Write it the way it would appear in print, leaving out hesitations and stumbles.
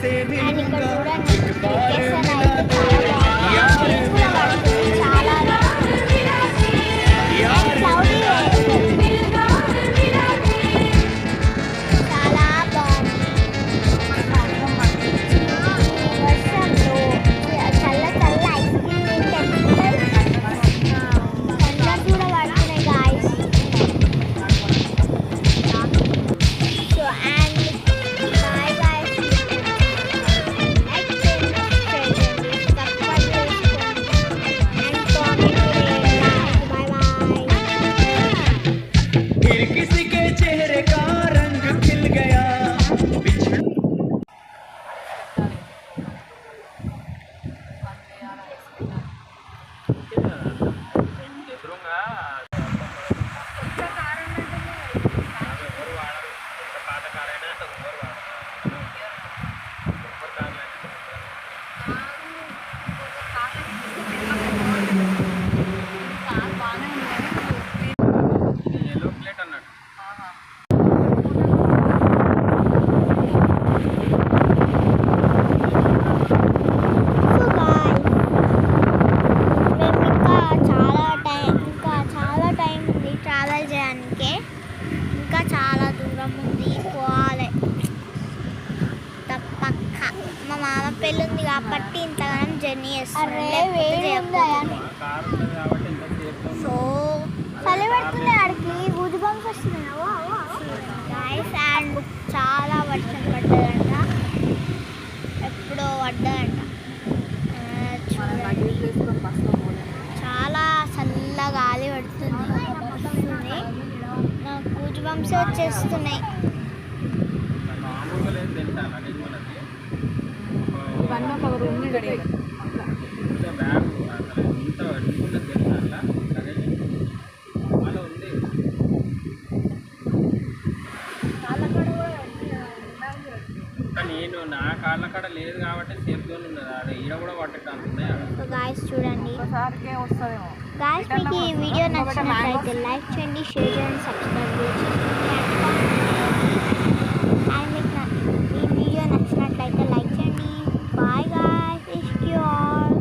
And ఇక్కడ చూడండి location అయితే చాలా బాగుంది. చాలా క్లౌడీ చాలా బాగుంది. వర్షంలో చల్ల చల్ల ఐస్ క్రీమ్ తింటే సన్లైట్ కూడా పడుతున్నాయి guys. So and bye guys. Like చేయండి, షేర్ చేయండి, సబ్స్క్రైబ్ చేసుకోండి అండ్ కామెంట్ చేయండి. Bye bye. फिर किसी के चेहरे का रंग खिल गया సో గాయ్స్ మేము ఇంకా చాలా టైం ఉంది ట్రావెల్ చేయడానికి. ఇంకా చాలా దూరం ఉంది పోవాలి తప్పక. మా మామ పెళ్ళి ఉంది కాబట్టి ఇంతగానం జర్నీ చేస్తాను. సో చలి పడుతుంది ఆడికి ఊది బంక్స్ వస్తున్నాయి గాయ్స్. అండ్ చాలా వర్షం పడ్డదంట, ఎప్పుడో పడ్డదంట. చాలా చల్ల గాలి పడుతుంది. నాకు గూజ్ బంప్స్ వచ్చేస్తున్నాయి. నేను నా కాళ్ళ కాడ లేదు కాబట్టి సేఫ్ జోన్ ఉన్నది. అదే ఈడ కూడా పట్టడానికి ఉన్నాయి. సో గాయస్ చూడండి గాయస్, మీకు ఈ వీడియో నచ్చినట్లయితే లైక్ చేయండి, షేర్ చేయండి, సబ్స్క్రైబ్ చేసుకోండి. అండ్ మీకు ఈ వీడియో నచ్చినట్లయితే లైక్ చేయండి. బాయ్ గాయస్, ఇష్క్ యూ ఆల్.